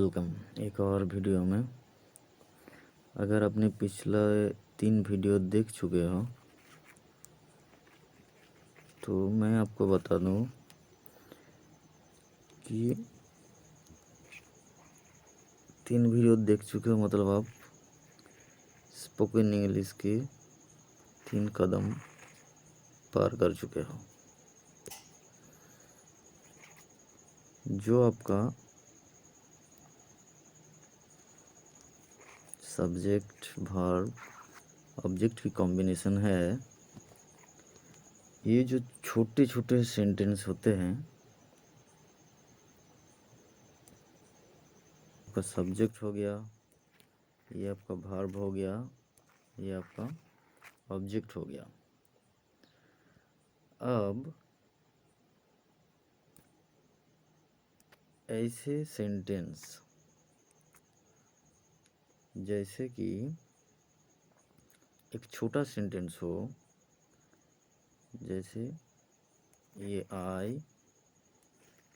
Welcome एक और video में। अगर आपने पिछला 3 वीडियो देख चुके हो तो मैं आपको बता दूं कि 3 वीडियो देख चुके हो मतलब आप स्पोकन इंग्लिश के 3 कदम पार कर चुके हो। जो आपका सब्जेक्ट वर्ब ऑब्जेक्ट की कॉम्बिनेशन है, ये जो छोटे छोटे सेंटेंस होते हैं, आपका सब्जेक्ट हो गया, ये आपका वर्ब हो गया, ये आपका ऑब्जेक्ट हो गया। अब ऐसे सेंटेंस जैसे कि एक छोटा सेंटेंस हो, जैसे ये आई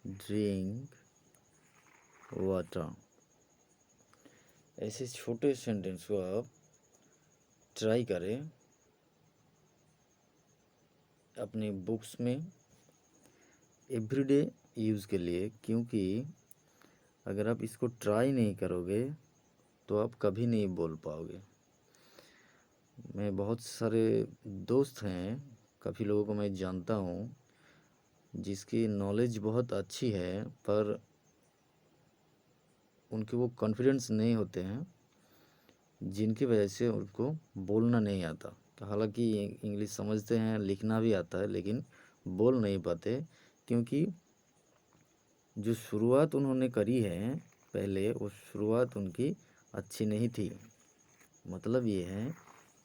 ड्रिंक वाटर, ऐसे छोटे सेंटेंस को आप ट्राई करें अपनी बुक्स में एवरीडे यूज़ के लिए, क्योंकि अगर आप इसको ट्राई नहीं करोगे तो आप कभी नहीं बोल पाओगे। मैं बहुत सारे दोस्त हैं, काफ़ी लोगों को मैं जानता हूँ जिसकी नॉलेज बहुत अच्छी है, पर उनके वो कॉन्फिडेंस नहीं होते हैं, जिनकी वजह से उनको बोलना नहीं आता। हालांकि इंग्लिश समझते हैं, लिखना भी आता है, लेकिन बोल नहीं पाते, क्योंकि जो शुरुआत उन्होंने करी है पहले, वो शुरुआत उनकी अच्छी नहीं थी। मतलब ये है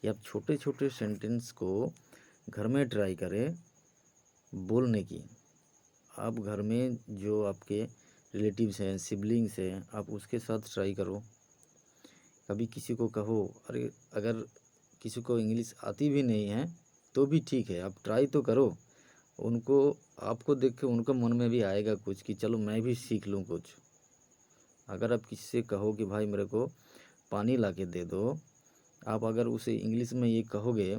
कि आप छोटे छोटे सेंटेंस को घर में ट्राई करें बोलने की। आप घर में जो आपके रिलेटिव्स हैं, सिबलिंग्स हैं, आप उसके साथ ट्राई करो। कभी किसी को कहो, अरे अगर किसी को इंग्लिश आती भी नहीं है तो भी ठीक है, आप ट्राई तो करो। उनको आपको देख के उनका मन में भी आएगा कुछ कि चलो मैं भी सीख लूँ कुछ। अगर आप किसी से कहो कि भाई मेरे को पानी ला के दे दो, आप अगर उसे इंग्लिश में ये कहोगे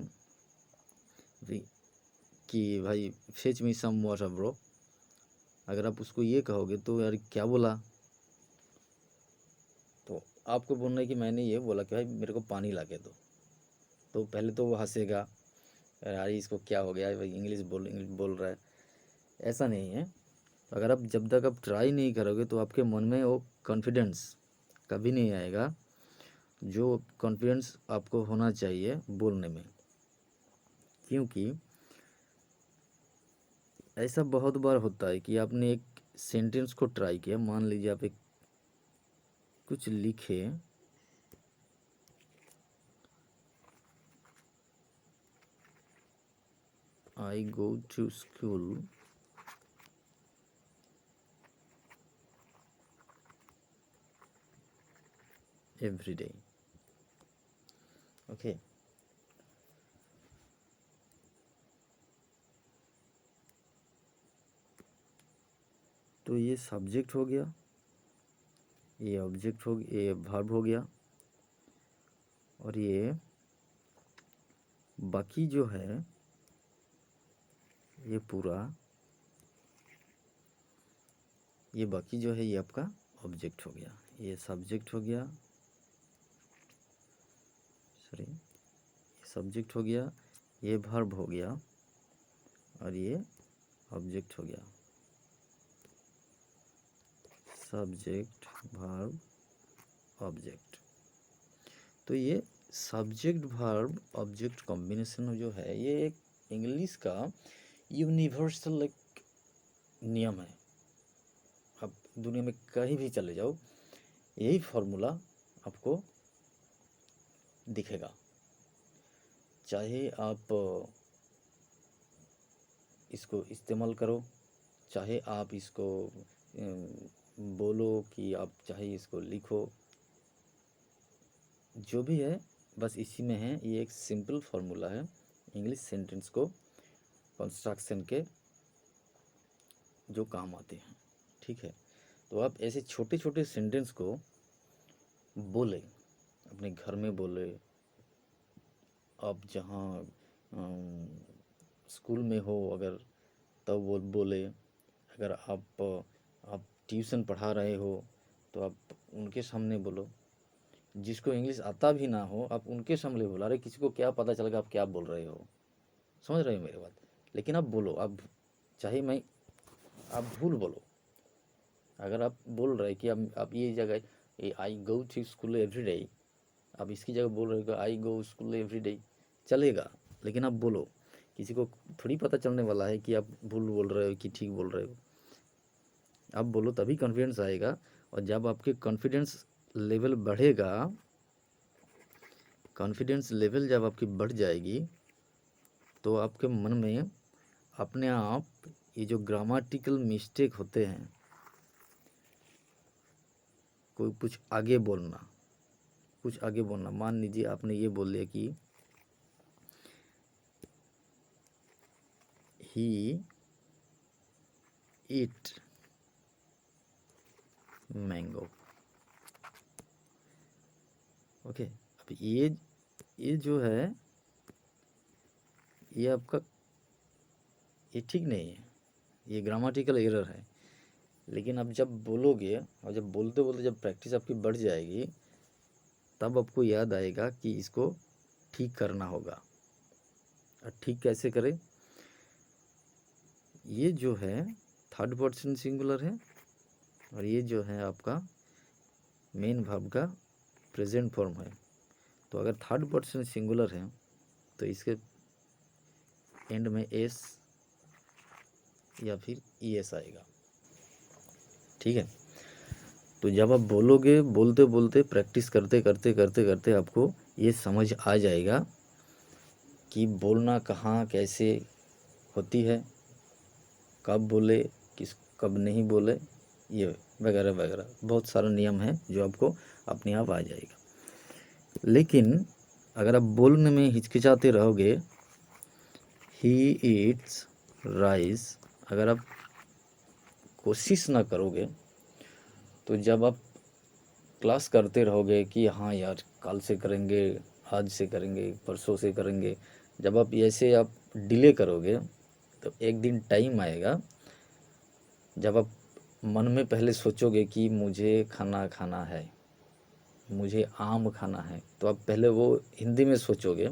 कि भाई fetch me some water bro, अगर आप उसको ये कहोगे तो यार क्या बोला, तो आपको बोलना है कि मैंने ये बोला कि भाई मेरे को पानी ला के दो, तो पहले तो वो हंसेगा, यार इसको क्या हो गया, भाई इंग्लिश बोल रहा है। ऐसा नहीं है। अगर आप जब तक आप ट्राई नहीं करोगे तो आपके मन में वो कॉन्फिडेंस कभी नहीं आएगा, जो कॉन्फिडेंस आपको होना चाहिए बोलने में। क्योंकि ऐसा बहुत बार होता है कि आपने एक सेंटेंस को ट्राई किया, मान लीजिए आप एक कुछ लिखे, I go to school every day, okay. तो ये सब्जेक्ट हो गया, ये ऑब्जेक्ट हो गया, ये वर्ब हो गया, और ये बाकी जो है ये पूरा, ये बाकी जो है ये आपका ऑब्जेक्ट हो गया। ये सब्जेक्ट हो गया, सॉरी, ये सब्जेक्ट हो गया, ये वर्ब हो गया, और ये ऑब्जेक्ट हो गया। Subject verb object. तो ये सब्जेक्ट वर्ब ऑब्जेक्ट कॉम्बिनेशन जो है, ये एक इंग्लिश का यूनिवर्सल एक नियम है। आप दुनिया में कहीं भी चले जाओ, यही फॉर्मूला आपको दिखेगा। चाहे आप इसको इस्तेमाल करो, चाहे आप इसको बोलो, कि आप चाहे इसको लिखो, जो भी है बस इसी में है। ये एक सिंपल फार्मूला है इंग्लिश सेंटेंस को कंस्ट्रक्शन के जो काम आते हैं, ठीक है। तो आप ऐसे छोटे छोटे सेंटेंस को बोले, अपने घर में बोले, आप जहाँ स्कूल में हो अगर, तब वो बोले, अगर आप ट्यूशन पढ़ा रहे हो तो आप उनके सामने बोलो। जिसको इंग्लिश आता भी ना हो आप उनके सामने बोलो। अरे किसी को क्या पता चलेगा आप क्या बोल रहे हो, समझ रहे हो मेरी बात? लेकिन आप बोलो, आप चाहे मैं आप भूल बोलो। अगर आप बोल रहे कि आप ये जगह, ये I go to school every day, आप इसकी जगह बोल रहे हो I go school every day, चलेगा। लेकिन आप बोलो, किसी को थोड़ी पता चलने वाला है कि आप भूल बोल रहे हो कि ठीक बोल रहे हो। आप बोलो तभी कॉन्फिडेंस आएगा। और जब आपके कॉन्फिडेंस लेवल बढ़ेगा, कॉन्फिडेंस लेवल जब आपकी बढ़ जाएगी तो आपके मन में अपने आप ये जो ग्रामेटिकल मिस्टेक होते हैं, कोई कुछ आगे बोलना, कुछ आगे बोलना, मान लीजिए आपने ये बोल दिया कि ही ईट मैंगो। ओके, अब ये जो है ये आपका ये ठीक नहीं है, ये ग्रामेटिकल एरर है। लेकिन अब जब बोलोगे और जब बोलते बोलते जब प्रैक्टिस आपकी बढ़ जाएगी तब आपको याद आएगा कि इसको ठीक करना होगा। और ठीक कैसे करें? ये जो है थर्ड पर्सन सिंगुलर है और ये जो है आपका मेन वर्ब का प्रेजेंट फॉर्म है। तो अगर थर्ड पर्सन सिंगुलर है तो इसके एंड में एस या फिर ई एस आएगा। ठीक है, तो जब आप बोलोगे, बोलते बोलते प्रैक्टिस करते करते करते करते आपको ये समझ आ जाएगा कि बोलना कहाँ कैसे होती है, कब बोले, कब नहीं बोले, ये वगैरह वगैरह बहुत सारा नियम है जो आपको अपने आप आ जाएगा। लेकिन अगर आप बोलने में हिचकिचाते रहोगे, ही ईट्स राइस, अगर आप कोशिश ना करोगे तो जब आप क्लास करते रहोगे कि हाँ यार कल से करेंगे, आज से करेंगे, परसों से करेंगे, जब आप ऐसे आप डिले करोगे तो एक दिन टाइम आएगा जब आप मन में पहले सोचोगे कि मुझे खाना खाना है, मुझे आम खाना है, तो आप पहले वो हिंदी में सोचोगे,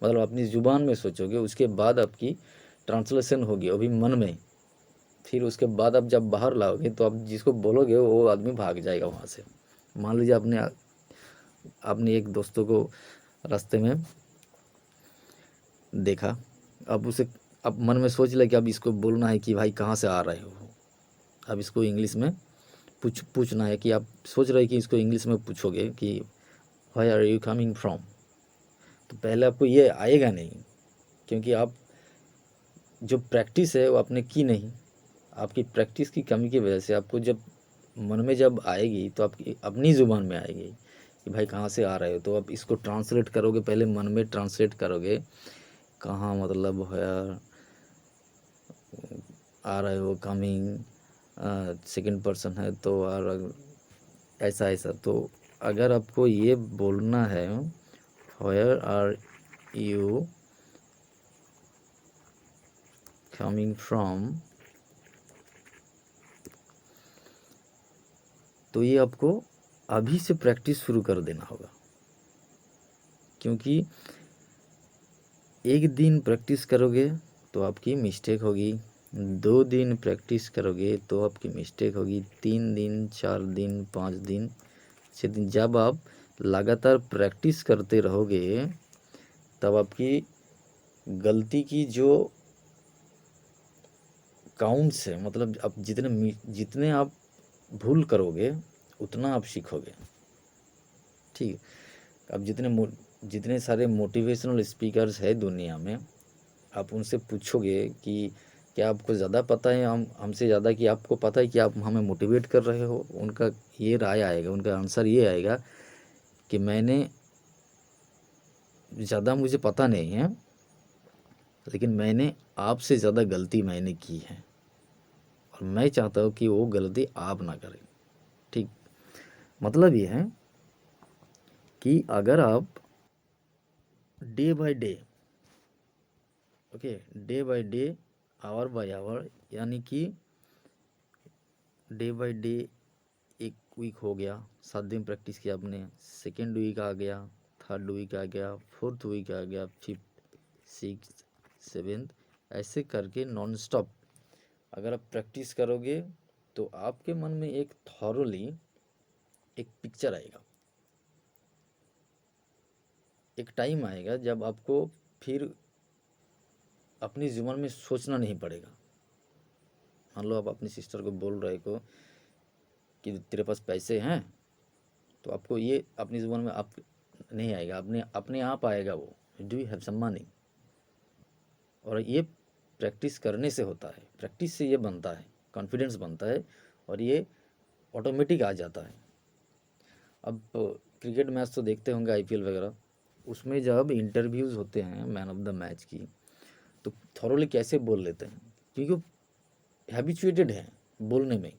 मतलब अपनी ज़ुबान में सोचोगे, उसके बाद आपकी ट्रांसलेशन होगी अभी मन में। फिर उसके बाद आप जब बाहर लाओगे तो आप जिसको बोलोगे वो आदमी भाग जाएगा वहाँ से। मान लीजिए आपने एक दोस्तों को रास्ते में देखा, अब उसे अब मन में सोच लिया कि अब इसको बोलना है कि भाई कहाँ से आ रहे हो। अब इसको इंग्लिश में पूछना है कि आप सोच रहे कि इसको इंग्लिश में पूछोगे कि why are you coming from, तो पहले आपको ये आएगा नहीं, क्योंकि आप जो प्रैक्टिस है वो आपने की नहीं। आपकी प्रैक्टिस की कमी की वजह से आपको जब मन में जब आएगी तो आपकी अपनी ज़ुबान में आएगी कि भाई कहाँ से आ रहे हो। तो आप इसको ट्रांसलेट करोगे, पहले मन में ट्रांसलेट करोगे कहाँ, मतलब व्हेयर आ रहे हो, कमिंग सेकंड पर्सन है तो और ऐसा ऐसा। तो अगर आपको ये बोलना है where are you coming from, तो ये आपको अभी से प्रैक्टिस शुरू कर देना होगा। क्योंकि एक दिन प्रैक्टिस करोगे तो आपकी मिस्टेक होगी, 2 दिन प्रैक्टिस करोगे तो आपकी मिस्टेक होगी, 3 दिन, 4 दिन, 5 दिन, 6 दिन। जब आप लगातार प्रैक्टिस करते रहोगे तब आपकी गलती की जो काउंट्स है, मतलब आप जितने आप भूल करोगे उतना आप सीखोगे। ठीक है, अब जितने सारे मोटिवेशनल स्पीकर्स है दुनिया में, आप उनसे पूछोगे कि क्या आपको ज़्यादा पता है हमसे ज़्यादा, कि आपको पता है कि आप हमें मोटिवेट कर रहे हो, उनका ये राय आएगा, उनका आंसर ये आएगा कि ज़्यादा मुझे पता नहीं है, लेकिन मैंने आपसे ज़्यादा गलती मैंने की है और मैं चाहता हूँ कि वो गलती आप ना करें। मतलब ये है कि अगर आप day by day, okay, day by day, hour by hour, यानी कि डे बाय डे, एक वीक हो गया, 7 दिन प्रैक्टिस किया आपने, सेकेंड वीक आ गया, थर्ड वीक आ गया, फोर्थ वीक आ गया, फिफ्थ, सिक्स, सेवेंथ, ऐसे करके नॉन स्टॉप अगर आप प्रैक्टिस करोगे तो आपके मन में एक थॉरोली एक पिक्चर आएगा। एक टाइम आएगा जब आपको फिर अपनी जीवन में सोचना नहीं पड़ेगा। मान लो आप अपनी सिस्टर को बोल रहे हो कि तेरे पास पैसे हैं, तो आपको ये अपनी ज़ुबान में आप नहीं आएगा, अपने अपने आप आएगा वो, do you have some money. और ये प्रैक्टिस करने से होता है, प्रैक्टिस से ये बनता है, कॉन्फिडेंस बनता है और ये ऑटोमेटिक आ जाता है। अब क्रिकेट मैच तो देखते होंगे, आईपीएल वगैरह, उसमें जब इंटरव्यूज़ होते हैं मैन ऑफ द मैच की, तो थॉरोली कैसे बोल लेते हैं, क्योंकि वो हैबिचुएटेड हैं बोलने में।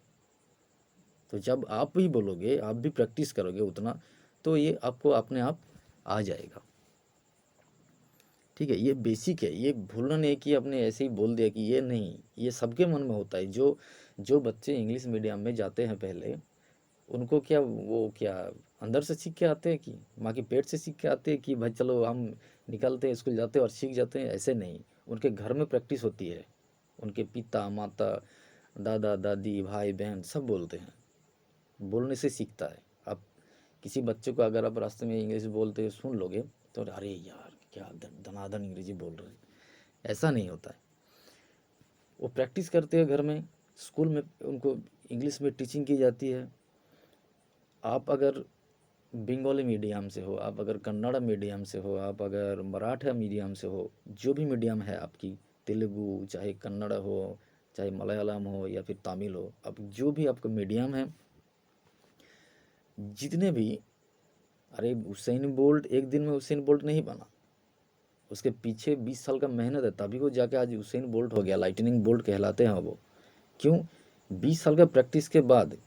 तो जब आप भी बोलोगे, आप भी प्रैक्टिस करोगे उतना, तो ये आपको अपने आप आ जाएगा। ठीक है, ये बेसिक है, ये भूलना नहीं कि आपने ऐसे ही बोल दिया, कि ये नहीं, ये सबके मन में होता है। जो जो बच्चे इंग्लिश मीडियम में जाते हैं पहले, उनको क्या वो क्या अंदर से सीख के आते हैं, कि माँ के पेट से सीख के आते हैं कि भाई चलो हम निकलते हैं, स्कूल जाते हैं और सीख जाते हैं? ऐसे नहीं, उनके घर में प्रैक्टिस होती है। उनके पिता माता, दादा दादी, भाई बहन सब बोलते हैं, बोलने से सीखता है। आप किसी बच्चे को अगर आप रास्ते में इंग्लिश बोलते हुए सुन लोगे, तो अरे यार क्या धनाधन अंग्रेजी बोल रहे हैं, ऐसा नहीं होता है। वो प्रैक्टिस करते हैं घर में, स्कूल में उनको इंग्लिश में टीचिंग की जाती है। आप अगर बंगाली मीडियम से हो, आप अगर कन्नड़ा मीडियम से हो, आप अगर मराठा मीडियम से हो, जो भी मीडियम है आपकी, तेलुगु चाहे कन्नड़ा हो, चाहे मलयालम हो या फिर तमिल हो, अब जो भी आपका मीडियम है, जितने भी, अरे उसेन बोल्ट एक दिन में उसेन बोल्ट नहीं बना, उसके पीछे 20 साल का मेहनत है, तभी वो जाके आज उसेन बोल्ट हो गया, लाइटनिंग बोल्ट कहलाते हैं वो। क्यों? 20 साल का प्रैक्टिस के बाद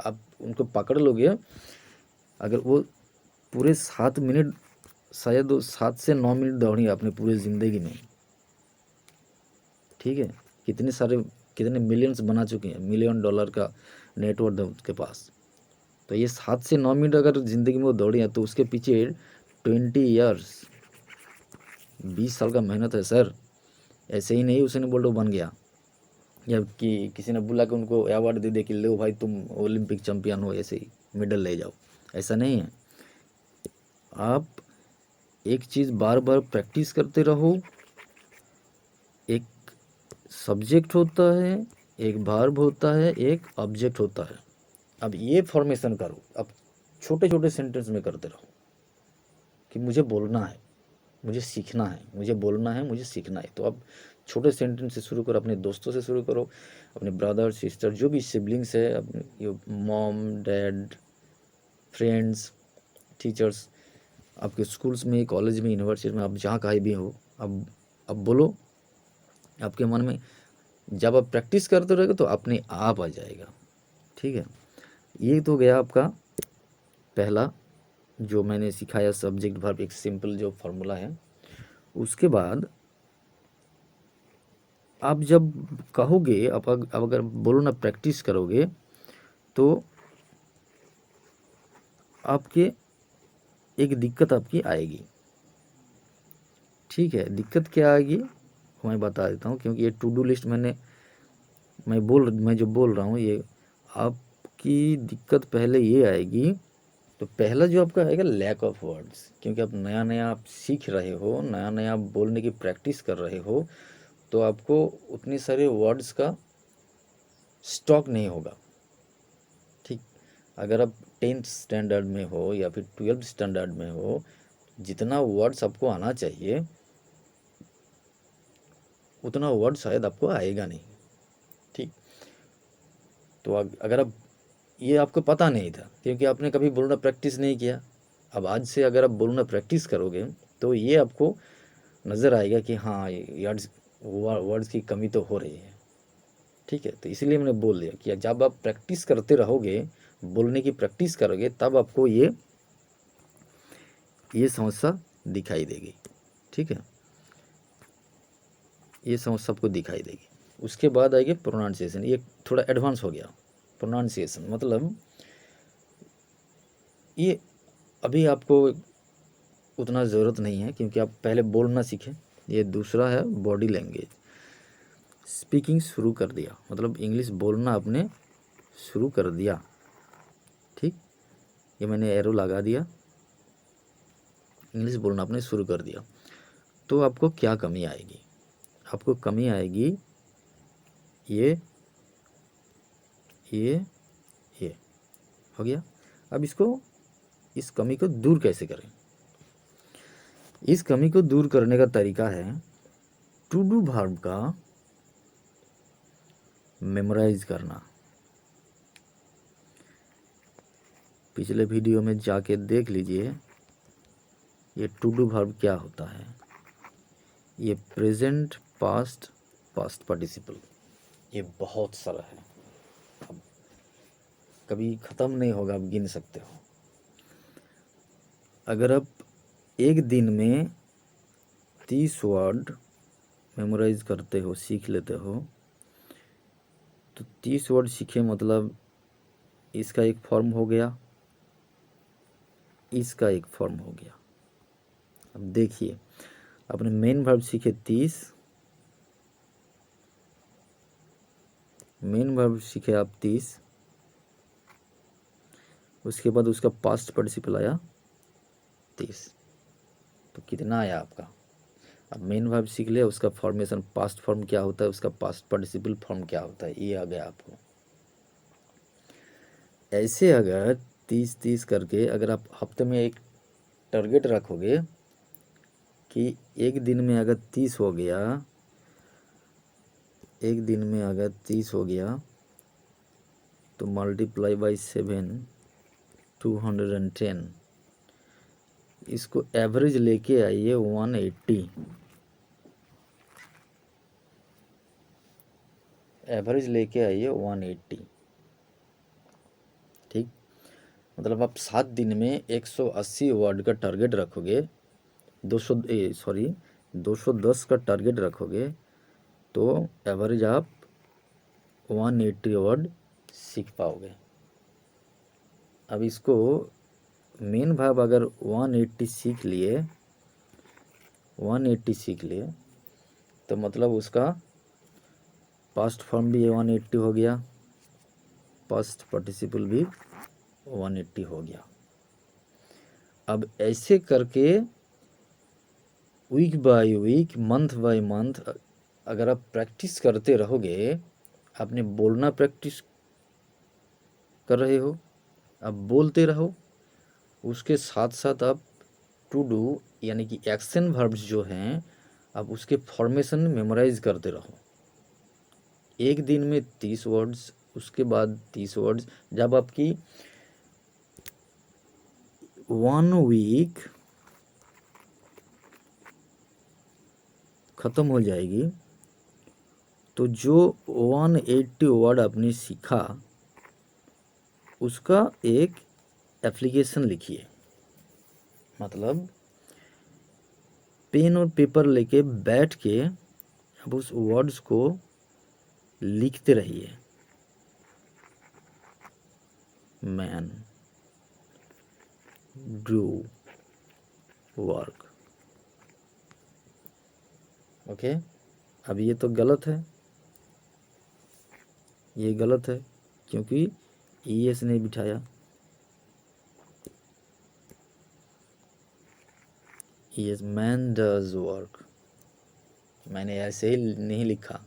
आप उनको पकड़ लोगे, अगर वो पूरे 7 मिनट, शायद वो 7 से 9 मिनट दौड़ी आपने पूरे ज़िंदगी में, ठीक है, कितने सारे, कितने मिलियंस बना चुके हैं, $1 मिलियन का नेटवर्थ है उसके पास। तो ये 7 से 9 मिनट अगर ज़िंदगी में वो दौड़ी है, तो उसके पीछे 20 ईयर्स, 20 साल का मेहनत है सर। ऐसे ही नहीं उसेन बोल्ट बन गया, या कि किसी ने बुला के उनको अवार्ड दे दे कि लो भाई तुम ओलंपिक चैंपियन हो, ऐसे ही मेडल ले जाओ, ऐसा नहीं है। आप एक चीज़ बार बार प्रैक्टिस करते रहो। एक सब्जेक्ट होता है, एक वर्ब होता है, एक ऑब्जेक्ट होता है। अब ये फॉर्मेशन करो, अब छोटे छोटे सेंटेंस में करते रहो कि मुझे बोलना है, मुझे सीखना है, मुझे बोलना है, मुझे सीखना है। तो अब छोटे सेंटेंस से शुरू करो, अपने दोस्तों से शुरू करो, अपने ब्रदर सिस्टर जो भी सिबलिंग्स है, अपने मॉम डैड, फ्रेंड्स, टीचर्स, आपके स्कूल्स में, कॉलेज में, यूनिवर्सिटी में, आप जहाँ कहीं भी हो, अब बोलो। आपके मन में जब आप प्रैक्टिस करते रहोगे तो अपने आप आ जाएगा। ठीक है, ये तो गया आपका पहला जो मैंने सिखाया, सब्जेक्ट वर्ब, एक सिंपल जो फार्मूला है। उसके बाद आप जब कहोगे, अब अगर बोलो ना प्रैक्टिस करोगे, तो आपके एक दिक्कत आपकी आएगी। ठीक है, दिक्कत क्या आएगी मैं बता देता हूँ, क्योंकि ये टू डू लिस्ट मैं जो बोल रहा हूँ, ये आपकी दिक्कत पहले ये आएगी। तो पहला जो आपका आएगा, लैक ऑफ वर्ड्स, क्योंकि आप नया नया आप सीख रहे हो, नया नया बोलने की प्रैक्टिस कर रहे हो, तो आपको उतने सारे वर्ड्स का स्टॉक नहीं होगा। ठीक, अगर आप 10th स्टैंडर्ड में हो या फिर 12th स्टैंडर्ड में हो, जितना वर्ड्स आपको आना चाहिए उतना वर्ड शायद आपको आएगा नहीं। ठीक, तो अगर आप, ये आपको पता नहीं था क्योंकि आपने कभी बोलना प्रैक्टिस नहीं किया। अब आज से अगर आप बोलना प्रैक्टिस करोगे, तो ये आपको नज़र आएगा कि हाँ, वर्ड्स की कमी तो हो रही है। ठीक है, तो इसलिए मैंने बोल दिया कि जब आप प्रैक्टिस करते रहोगे, बोलने की प्रैक्टिस करोगे तब आपको ये समस्या दिखाई देगी। ठीक है, ये समस्या आपको दिखाई देगी। उसके बाद आएगी प्रोनाउंसिएशन। ये थोड़ा एडवांस हो गया। प्रोनाउंसिएशन मतलब ये अभी आपको उतना ज़रूरत नहीं है, क्योंकि आप पहले बोलना सीखें। ये दूसरा है बॉडी लैंग्वेज। स्पीकिंग शुरू कर दिया मतलब इंग्लिश बोलना आपने शुरू कर दिया। ठीक, ये मैंने एरो लगा दिया, इंग्लिश बोलना आपने शुरू कर दिया। तो आपको क्या कमी आएगी? आपको कमी आएगी ये हो गया। अब इस कमी को दूर कैसे करें? इस कमी को दूर करने का तरीका है टू डू वर्ब का मेमोराइज करना। पिछले वीडियो में जाके देख लीजिए, ये टू डू वर्ब क्या होता है। ये प्रेजेंट, पास्ट, पास्ट पार्टिसिपल, ये बहुत सारा है, अब कभी ख़त्म नहीं होगा, आप गिन सकते हो। अगर आप एक दिन में 30 वर्ड मेमोराइज करते हो, सीख लेते हो, तो 30 वर्ड सीखे मतलब इसका एक फॉर्म हो गया, इसका एक फॉर्म हो गया। अब देखिए, अपने मेन वर्ब सीखे 30, मेन वर्ब सीखे आप 30, उसके बाद उसका पास्ट पार्टिसिपल आया 30, तो कितना आया आपका? अब मेन वर्ब सीख लिया, उसका फॉर्मेशन पास्ट फॉर्म क्या होता है, उसका पास्ट पार्टिसिपल फॉर्म क्या होता है, ये आ गया आपको। ऐसे अगर 30-30 करके अगर आप हफ्ते में एक टारगेट रखोगे कि एक दिन में अगर 30 हो गया, एक दिन में अगर 30 हो गया तो मल्टीप्लाई बाई 7, 210, इसको एवरेज लेके आइए 180, एवरेज लेके आइए 180। ठीक, मतलब आप 7 दिन में 180 वर्ड का टारगेट रखोगे, 210 का टारगेट रखोगे, तो एवरेज आप 180 वर्ड सीख पाओगे। अब इसको मेन वर्ब अगर 180 सीख लिए, 180 सीख लिए, तो मतलब उसका पास्ट फॉर्म भी 180 हो गया, पास्ट पार्टिसिपल भी 180 हो गया। अब ऐसे करके week by week, month by month अगर आप प्रैक्टिस करते रहोगे, आपने बोलना प्रैक्टिस कर रहे हो, आप बोलते रहो, उसके साथ साथ आप टू डू यानी कि एक्शन वर्ब्स जो हैं, आप उसके फॉर्मेशन मेमोराइज करते रहो। एक दिन में 30 वर्ड्स, उसके बाद 30 वर्ड्स। जब आपकी 1 वीक ख़त्म हो जाएगी, तो जो 180 वर्ड आपने सीखा उसका एक एप्लीकेशन लिखिए। मतलब पेन और पेपर लेके बैठ के अब उस वर्ड्स को लिखते रहिए। Man, do, work. ओके, अब ये तो गलत है, ये गलत है क्योंकि ईएस नहीं बिठाया। ईएस, मैन डज वर्क, मैंने ऐसे ही नहीं लिखा।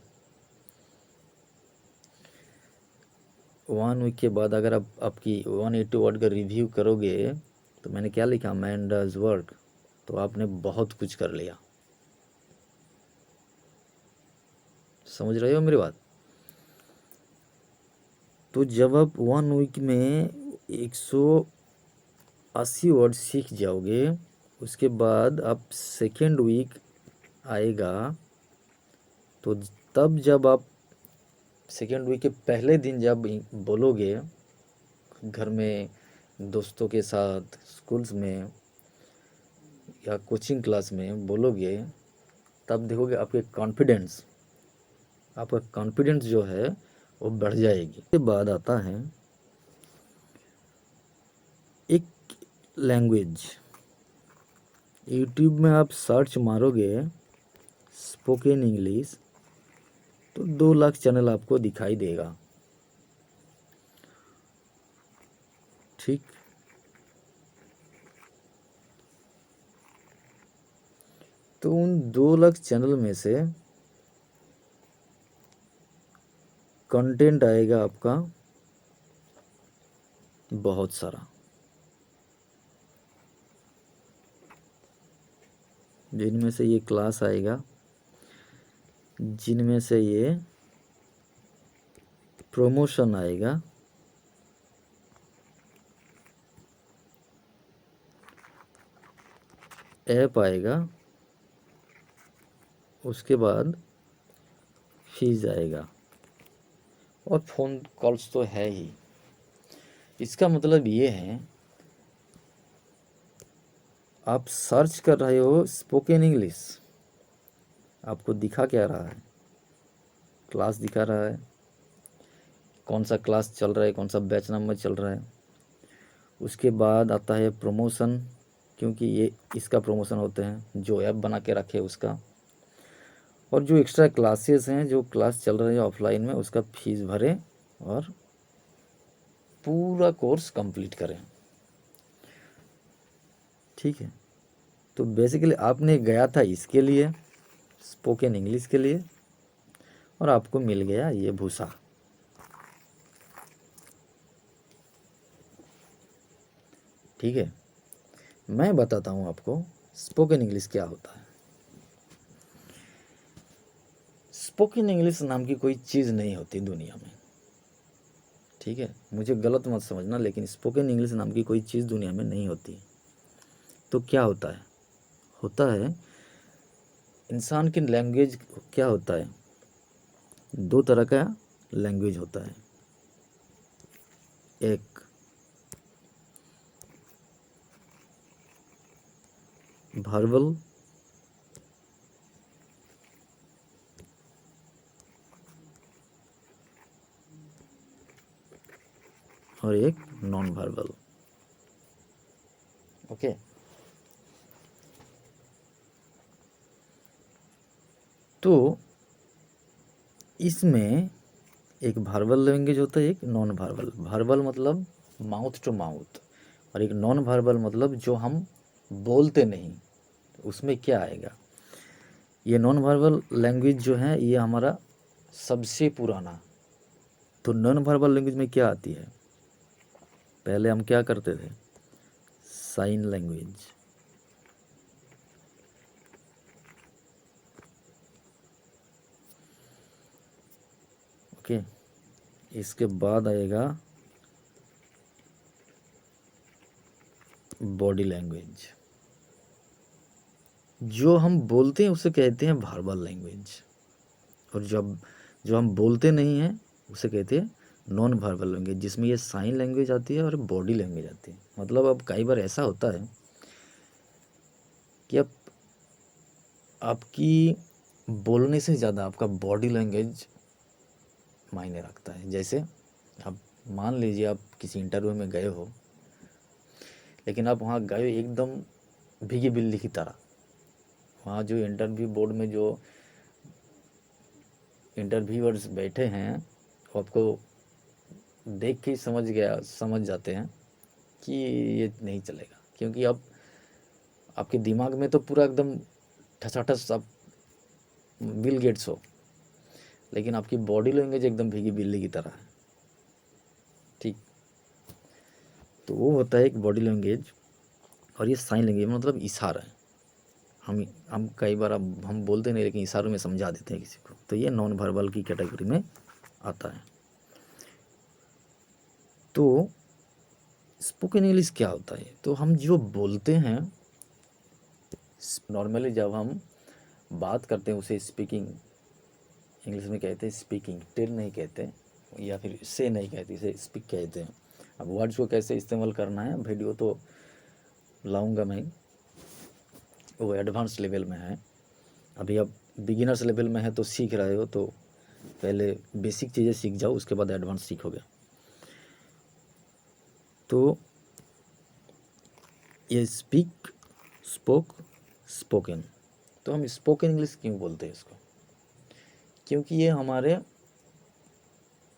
1 वीक के बाद अगर आप आपकी 180 वर्ड का रिव्यू करोगे, तो मैंने क्या लिखा? Man does work. तो आपने बहुत कुछ कर लिया। समझ रहे हो मेरी बात? तो जब आप 1 वीक में 180 वर्ड सीख जाओगे, उसके बाद आप सेकेंड वीक आएगा, तो तब जब आप सेकेंड वीक के पहले दिन जब बोलोगे, घर में दोस्तों के साथ, स्कूल्स में या कोचिंग क्लास में बोलोगे, तब देखोगे आपका कॉन्फिडेंस जो है वो बढ़ जाएगी। उसके बाद आता है एक लैंग्वेज। यूट्यूब में आप सर्च मारोगे स्पोकन इंग्लिश तो 2 लाख चैनल आपको दिखाई देगा। ठीक, तो उन 2 लाख चैनल में से कंटेंट आएगा आपका बहुत सारा, जिनमें से ये क्लास आएगा, जिनमें से ये प्रमोशन आएगा, ऐप आएगा, उसके बाद फीस आएगा, और फ़ोन कॉल्स तो है ही। इसका मतलब ये है, आप सर्च कर रहे हो स्पोकन इंग्लिश, आपको दिखा क्या रहा है? क्लास दिखा रहा है, कौन सा क्लास चल रहा है, कौन सा बैच नंबर चल रहा है। उसके बाद आता है प्रमोशन, क्योंकि ये इसका प्रमोशन होते हैं, जो ऐप बना के रखे उसका। और जो एक्स्ट्रा क्लासेस हैं, जो क्लास चल रहे हैं ऑफलाइन में, उसका फीस भरें और पूरा कोर्स कंप्लीट करें। ठीक है, तो बेसिकली आपने गया था इसके लिए, स्पोकन इंग्लिश के लिए, और आपको मिल गया ये भूसा। ठीक है, मैं बताता हूँ आपको स्पोकन इंग्लिश क्या होता है। स्पोकन इंग्लिश नाम की कोई चीज़ नहीं होती दुनिया में। ठीक है, मुझे गलत मत समझना, लेकिन स्पोकन इंग्लिश नाम की कोई चीज़ दुनिया में नहीं होती। तो क्या होता है? होता है इंसान की लैंग्वेज। क्या होता है? 2 तरह का लैंग्वेज होता है, एक वर्बल और एक नॉन वर्बल। ओके, तो इसमें एक वर्बल लैंग्वेज होता है, एक नॉन वर्बल। वर्बल मतलब माउथ टू माउथ, और एक नॉन वर्बल मतलब जो हम बोलते नहीं। उसमें क्या आएगा? ये नॉन वर्बल लैंग्वेज जो है, ये हमारा सबसे पुराना। तो नॉन वर्बल लैंग्वेज में क्या आती है? पहले हम क्या करते थे? Sign language. ओके, इसके बाद आएगा बॉडी लैंग्वेज। जो हम बोलते हैं उसे कहते हैं वर्बल लैंग्वेज, और जब जो हम बोलते नहीं हैं उसे कहते हैं नॉन वर्बल लैंग्वेज, जिसमें ये साइन लैंग्वेज आती है और बॉडी लैंग्वेज आती है। मतलब अब कई बार ऐसा होता है कि आपकी बोलने से ज़्यादा आपका बॉडी लैंग्वेज मायने रखता है। जैसे आप मान लीजिए आप किसी इंटरव्यू में गए हो, लेकिन आप वहाँ गए हो एकदम भीगी बिल्ली की तरह। वहाँ जो इंटरव्यू बोर्ड में जो इंटरव्यूअर्स बैठे हैं, वो आपको देख के ही समझ जाते हैं कि ये नहीं चलेगा, क्योंकि अब आपके दिमाग में तो पूरा एकदम ठसाठस आप बिल गेट्स हो, लेकिन आपकी बॉडी लैंग्वेज एकदम भीगी बिल्ली की तरह है। ठीक, तो वो होता है एक बॉडी लैंग्वेज। और ये साइन लैंग्वेज मतलब इशारा है। हम कई बार अब हम बोलते नहीं, लेकिन इशारों में समझा देते हैं किसी को। तो ये नॉन वर्बल की कैटेगरी में आता है। तो स्पोकन इंग्लिश क्या होता है? तो हम जो बोलते हैं, नॉर्मली जब हम बात करते हैं उसे स्पीकिंग इंग्लिश में कहते हैं। स्पीकिंग टेल नहीं कहते, या फिर से नहीं कहते, इसे स्पीक कहते हैं। अब वर्ड्स को कैसे इस्तेमाल करना है वीडियो तो लाऊंगा मैं, वो एडवांस लेवल में है। अभी अब बिगिनर्स लेवल में है तो सीख रहे हो, तो पहले बेसिक चीज़ें सीख जाओ, उसके बाद एडवांस सीखोगे। तो ये स्पीक, स्पोक, स्पोकन, तो हम स्पोकन इंग्लिश क्यों बोलते हैं इसको? क्योंकि ये हमारे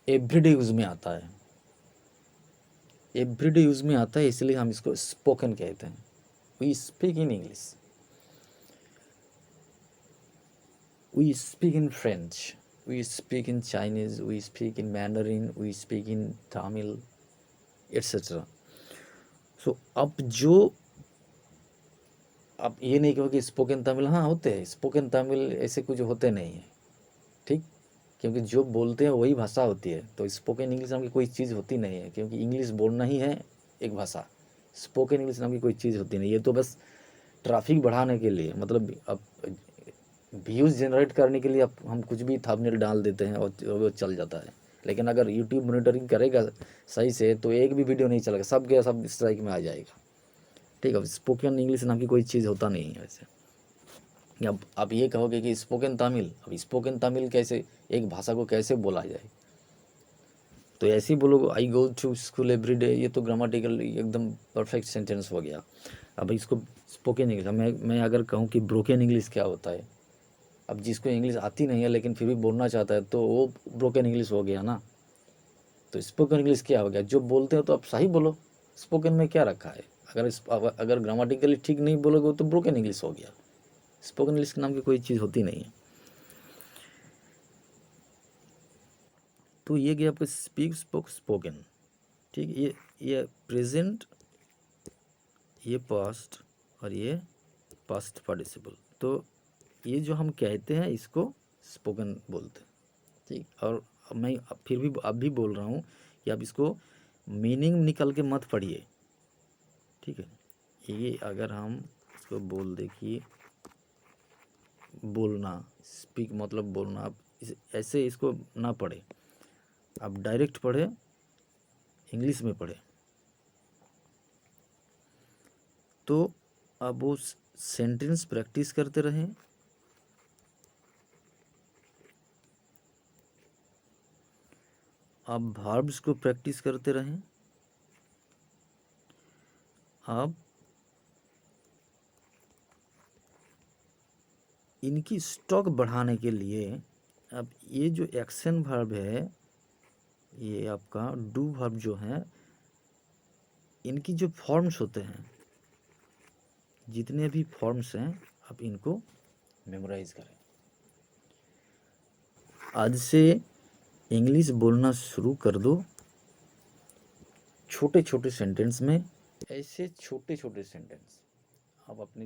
एवरीडे यूज़ में आता है, एवरीडे यूज़ में आता है, इसलिए हम इसको स्पोकन कहते हैं। We speak in English, we speak in French, we speak in Chinese, we speak in Mandarin, we speak in Tamil, etcetera. So अब ये नहीं कहो कि स्पोकन तमिल, हाँ होते हैं स्पोकन तमिल, ऐसे कुछ होते नहीं हैं, ठीक, क्योंकि जो बोलते हैं वही भाषा होती है। तो स्पोकन इंग्लिश नाम की कोई चीज़ होती नहीं है, क्योंकि इंग्लिश बोलना ही है एक भाषा। स्पोकन इंग्लिश नाम की कोई चीज़ होती नहीं, ये तो बस ट्रैफिक बढ़ाने के लिए, मतलब अब व्यूज़ जनरेट करने के लिए अब हम कुछ भी थंबनेल डाल देते हैं और वो चल जाता है। लेकिन अगर यूट्यूब मॉनिटरिंग करेगा सही से तो एक भी वीडियो नहीं चलेगा, सब के सब स्ट्राइक में आ जाएगा, ठीक है। स्पोकन इंग्लिश नाम की कोई चीज़ होता नहीं है वैसे। अब आप ये कहोगे कि स्पोकन तमिल, अब स्पोकन तमिल कैसे, एक भाषा को कैसे बोला जाए? तो ऐसे ही बोलोगे I go to school every day, ये तो ग्रामेटिकल एकदम परफेक्ट सेंटेंस हो गया। अब इसको स्पोकन इंग्लिश, मैं अगर कहूँ कि ब्रोकन इंग्लिश क्या होता है, अब जिसको इंग्लिश आती नहीं है लेकिन फिर भी बोलना चाहता है, तो वो ब्रोकन इंग्लिश हो गया ना। तो स्पोकन इंग्लिश क्या हो गया? जो बोलते हो तो आप सही बोलो, स्पोकन में क्या रखा है? अगर ग्रामेटिकली ठीक नहीं बोलोगे तो ब्रोकन इंग्लिश हो गया। स्पोकन इंग्लिश के नाम की कोई चीज़ होती नहीं है। तो ये गया आपका स्पीक, स्पोक, स्पोकन, ठीक। ये प्रेजेंट, ये पास्ट और ये पास्ट पार्टिसिपल। तो ये जो हम कहते हैं इसको स्पोकन बोलते हैं, ठीक। और मैं फिर भी अब भी बोल रहा हूँ कि आप इसको मीनिंग निकल के मत पढ़िए, ठीक है। ये अगर हम इसको बोल दे कि बोलना, स्पीक मतलब बोलना, आप ऐसे इसको ना पढ़े, आप डायरेक्ट पढ़े, इंग्लिश में पढ़े, तो अब वो सेंटेंस प्रैक्टिस करते रहें, आप वर्ब्स को प्रैक्टिस करते रहें, आप इनकी स्टॉक बढ़ाने के लिए अब ये जो एक्शन वर्ब है, ये आपका डू वर्ब जो है, इनकी जो फॉर्म्स होते हैं, जितने भी फॉर्म्स हैं, आप इनको मेमोराइज करें। आज से इंग्लिश बोलना शुरू कर दो, छोटे छोटे सेंटेंस में, ऐसे छोटे छोटे सेंटेंस। आप अपने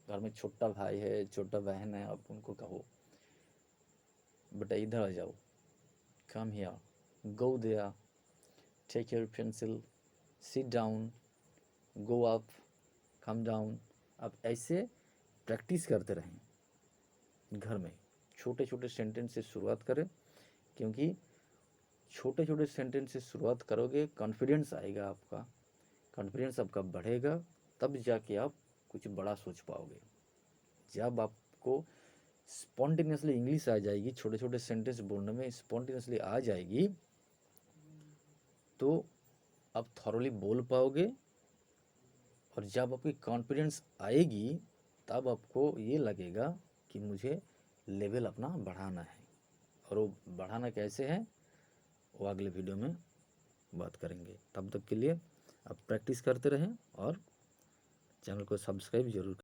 घर में छोटा भाई है, छोटा बहन है, आप उनको कहो बेटा इधर आ जाओ, come here, go there, take your pencil, sit down, go up, come down. आप ऐसे प्रैक्टिस करते रहें घर में, छोटे छोटे सेंटेंस से शुरुआत करें, क्योंकि छोटे छोटे सेंटेंस से शुरुआत करोगे, कॉन्फिडेंस आएगा आपका, कॉन्फिडेंस आपका बढ़ेगा, तब जाके आप कुछ बड़ा सोच पाओगे। जब आपको स्पॉन्टेनियसली इंग्लिश आ जाएगी, छोटे छोटे सेंटेंस बोलने में स्पॉन्टेनियसली आ जाएगी, तो आप थॉरोली बोल पाओगे। और जब आपकी कॉन्फिडेंस आएगी, तब आपको ये लगेगा कि मुझे लेवल अपना बढ़ाना है। और वो बढ़ाना कैसे है, वो अगले वीडियो में बात करेंगे। तब तक के लिए आप प्रैक्टिस करते रहें और चैनल को सब्सक्राइब जरूर करें।